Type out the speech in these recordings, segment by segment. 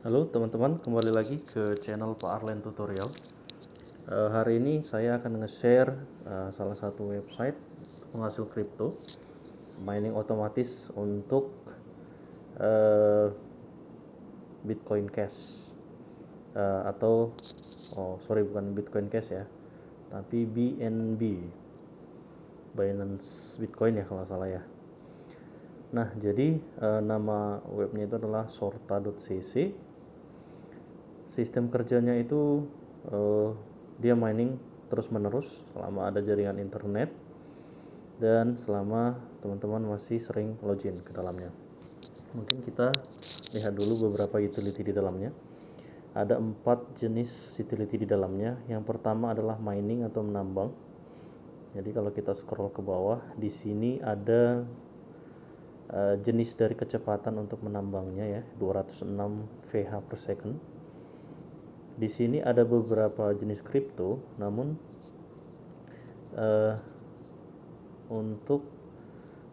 Halo teman-teman, kembali lagi ke channel Pak Arlen Tutorial. Hari ini saya akan nge-share salah satu website penghasil kripto mining otomatis untuk Bitcoin Cash atau bukan Bitcoin Cash ya, tapi BNB, Binance Bitcoin ya kalau salah ya. Nah, jadi nama webnya itu adalah sorta.cc. Sistem kerjanya itu dia mining terus menerus selama ada jaringan internet dan selama teman-teman masih sering login ke dalamnya. Mungkin kita lihat dulu beberapa utility di dalamnya. Ada 4 jenis utility di dalamnya. Yang pertama adalah mining atau menambang. Jadi kalau kita scroll ke bawah, di sini ada jenis dari kecepatan untuk menambangnya ya, 206 VH per second. Di sini ada beberapa jenis kripto, namun untuk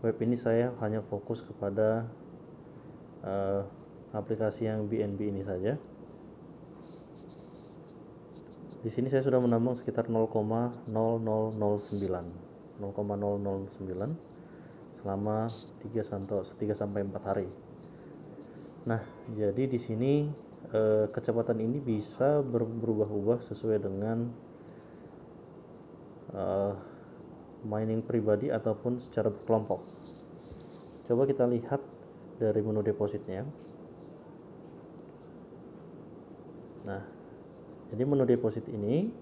web ini saya hanya fokus kepada aplikasi yang BNB ini saja. Di sini saya sudah menambang sekitar 0,0009 selama 3 sampai 4 hari. Nah, jadi di sini kecepatan ini bisa berubah-ubah sesuai dengan mining pribadi ataupun secara berkelompok. Coba kita lihat dari menu depositnya. Nah, jadi menu deposit ini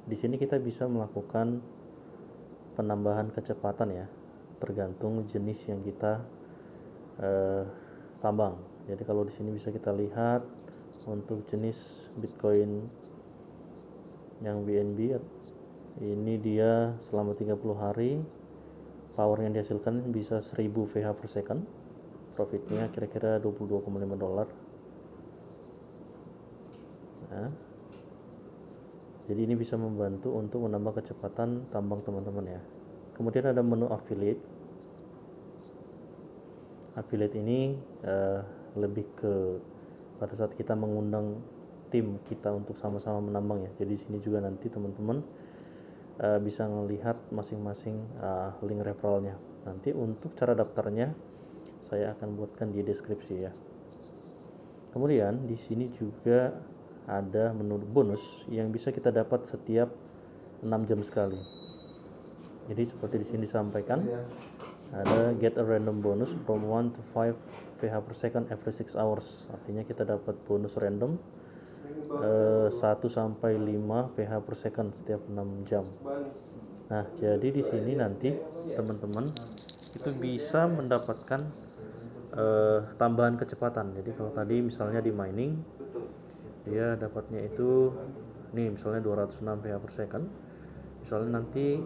di sini kita bisa melakukan penambahan kecepatan ya, tergantung jenis yang kita tambang. Jadi kalau di sini bisa kita lihat untuk jenis Bitcoin yang BNB ini dia selama 30 hari power yang dihasilkan bisa 1000 VH per second. Profitnya kira-kira $22,5. Nah, jadi ini bisa membantu untuk menambah kecepatan tambang teman-teman ya. Kemudian ada menu affiliate. Affiliate ini lebih ke pada saat kita mengundang tim kita untuk sama-sama menambang ya. Jadi di sini juga nanti teman-teman bisa melihat masing-masing link referralnya. Nanti untuk cara daftarnya saya akan buatkan di deskripsi ya. Kemudian di sini juga ada menu bonus yang bisa kita dapat setiap 6 jam sekali. Jadi seperti di sini disampaikan, ada get a random bonus from 1 to 5 VH per second every 6 hours. Artinya kita dapat bonus random 1 sampai 5 VH per second setiap 6 jam. Nah, jadi di sini nanti teman-teman itu bisa mendapatkan tambahan kecepatan. Jadi kalau tadi misalnya di mining dia dapatnya itu nih misalnya 206 VH per second. Misalnya nanti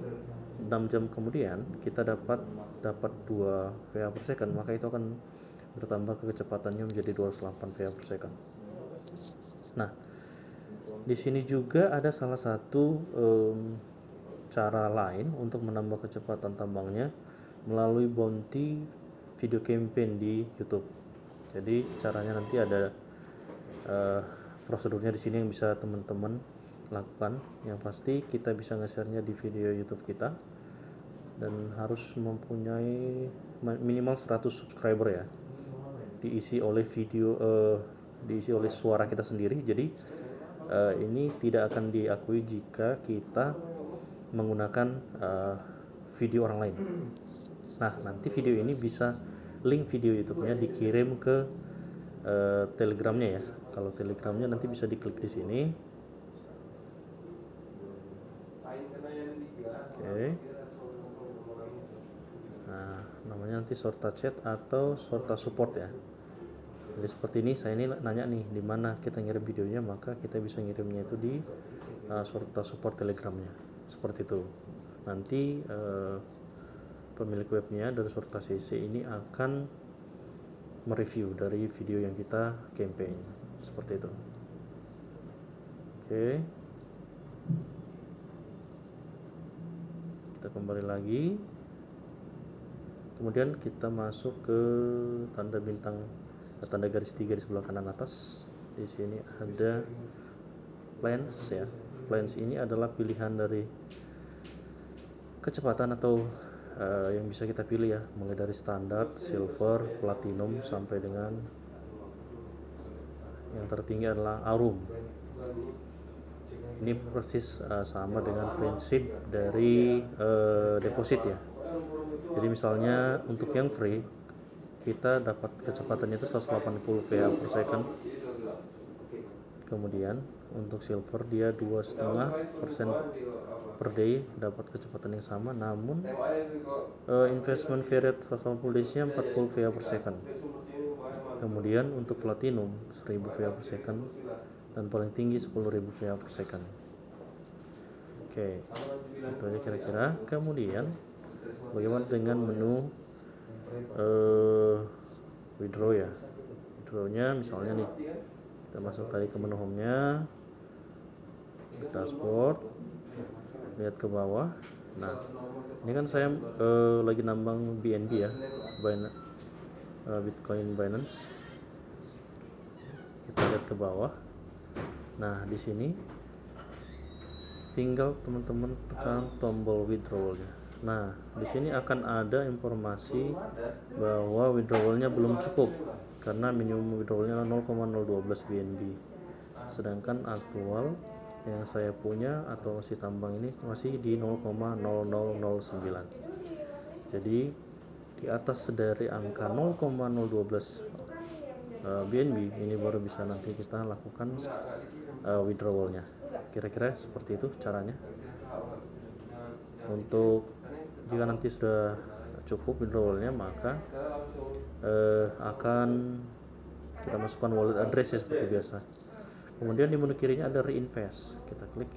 6 jam kemudian kita dapat 2 VH per second, maka itu akan bertambah kecepatannya menjadi 208 VH per second. Nah, di sini juga ada salah satu cara lain untuk menambah kecepatan tambangnya melalui bounty video campaign di YouTube. Jadi caranya nanti ada prosedurnya di sini yang bisa teman-teman lakukan. Yang pasti kita bisa nge-share-nya di video YouTube kita dan harus mempunyai minimal 100 subscriber ya. Diisi oleh suara kita sendiri. Jadi ini tidak akan diakui jika kita menggunakan video orang lain. Nah, nanti video ini bisa link video YouTube-nya dikirim ke Telegramnya ya. Kalau Telegramnya nanti bisa diklik di sini. Oke. Nah, namanya nanti Sorta Chat atau Sorta Support ya. Jadi seperti ini, saya ini nanya nih di mana kita ngirim videonya, maka kita bisa ngirimnya itu di Sorta Support Telegramnya. Seperti itu. Nanti pemilik webnya dari Sorta CC ini akan mereview dari video yang kita campaign seperti itu. Oke, kita kembali lagi, kemudian kita masuk ke tanda bintang tanda garis 3 di sebelah kanan atas. Di sini ada plans ya. Plans ini adalah pilihan dari kecepatan atau yang bisa kita pilih ya, mulai dari standar, silver, platinum sampai dengan yang tertinggi adalah Arum. Ini persis sama dengan prinsip dari deposit ya. Jadi misalnya untuk yang free kita dapat kecepatannya itu 180 VA per second. Kemudian untuk silver dia 2,5% per day, dapat kecepatan yang sama, namun investment fee rate 180 days nya 40 VA per second. Kemudian untuk platinum 1000 VA per second dan paling tinggi 10.000 VA per second. Oke, itu aja kira-kira. Kemudian bagaimana dengan menu withdraw ya? Withdrawnya misalnya nih, kita masuk tadi ke menu home-nya, dashboard, lihat ke bawah. Nah, ini kan saya lagi nambang BNB ya, Bitcoin Binance. Kita lihat ke bawah. Nah, di sini tinggal teman-teman tekan tombol withdrawalnya. Nah, di sini akan ada informasi bahwa withdrawalnya belum cukup karena minimum withdrawalnya 0,012 BNB. Sedangkan aktual yang saya punya atau si tambang ini masih di 0,0009. Jadi di atas dari angka 0,012 BNB ini baru bisa nanti kita lakukan withdrawalnya. Kira-kira seperti itu caranya. Untuk jika nanti sudah cukup withdrawalnya, maka akan kita masukkan wallet address ya seperti biasa. Kemudian di menu kirinya ada reinvest, kita klik.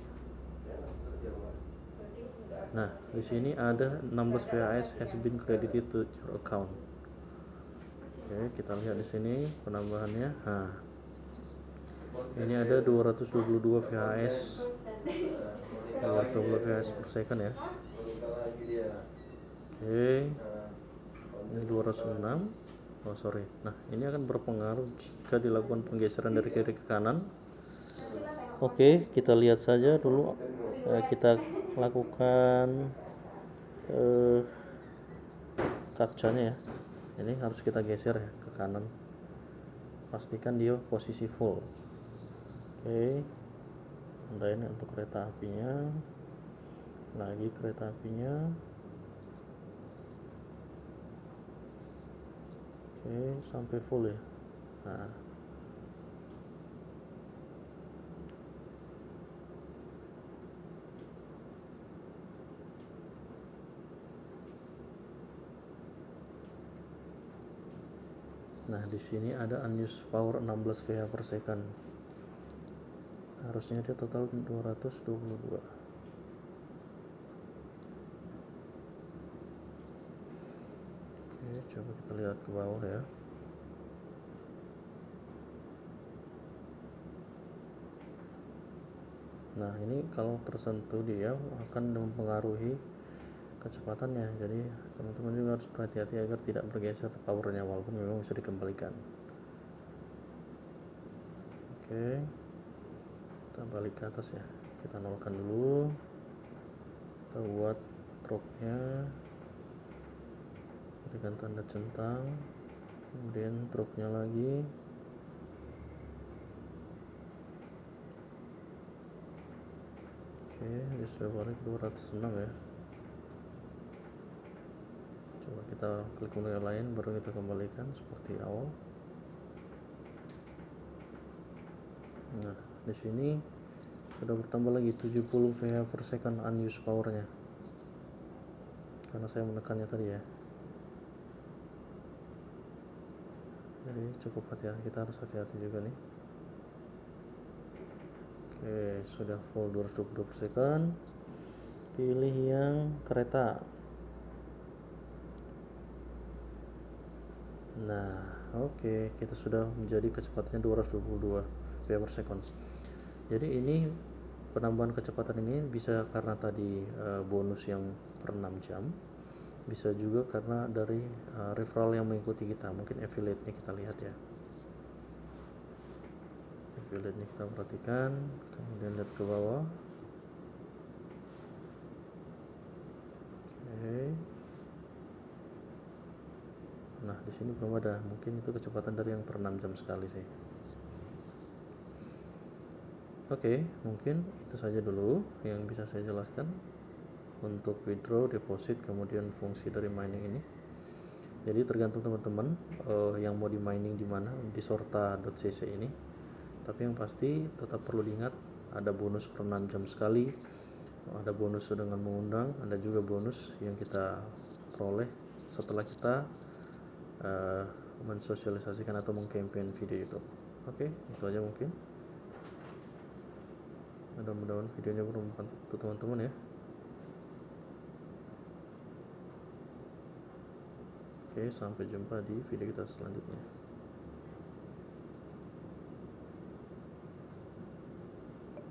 Nah, di sini ada 16 VAS has been credited to your account. Oke, kita lihat di sini penambahannya. Nah, ini ada 222 VHS 222 VHS per second ya. Oke, ini 206. Oh sorry. Nah, ini akan berpengaruh jika dilakukan penggeseran dari kiri ke kanan. Oke, kita lihat saja dulu. Kita lakukan captcha-nya ya. Ini harus kita geser ya ke kanan, pastikan dia posisi full. Oke, anda ini untuk kereta apinya, lagi kereta apinya. Oke, sampai full ya. Nah, di sini ada unused power 16 VA per second. Harusnya dia total 222. Oke, coba kita lihat ke bawah ya. Nah, ini kalau tersentuh dia akan mempengaruhi kecepatannya, jadi teman-teman juga harus berhati-hati agar tidak bergeser powernya walaupun memang bisa dikembalikan. Oke, kita balik ke atas ya, kita nolkan dulu, kita buat truknya, berikan tanda centang, kemudian truknya lagi. Oke, dia sudah balik 206 ya. Coba kita klik menu yang lain, baru kita kembalikan seperti awal. Nah, di sini sudah bertambah lagi 70 VA per second unused powernya, karena saya menekannya tadi ya. Jadi cukup hati-hati, kita harus hati-hati juga nih. Oke, sudah full 220 per second. Pilih yang kereta. Nah, oke, kita sudah menjadi kecepatannya 222 VA per second. Jadi ini penambahan kecepatan ini bisa karena tadi bonus yang per 6 jam, bisa juga karena dari referral yang mengikuti kita, mungkin affiliate-nya kita lihat ya. affiliate-nya kita perhatikan, kemudian lihat ke bawah. Oke. Nah, di sini belum ada, mungkin itu kecepatan dari yang per 6 jam sekali sih. Oke, mungkin itu saja dulu yang bisa saya jelaskan untuk withdraw, deposit, kemudian fungsi dari mining ini. Jadi tergantung teman-teman yang mau di mining di mana, di sorta.cc ini. Tapi yang pasti tetap perlu diingat, ada bonus per 6 jam sekali, ada bonus dengan mengundang, ada juga bonus yang kita peroleh setelah kita mensosialisasikan atau mengcampaign video YouTube. Oke, itu aja mungkin. Mudah-mudahan videonya bermanfaat untuk teman-teman ya. Oke, sampai jumpa di video kita selanjutnya.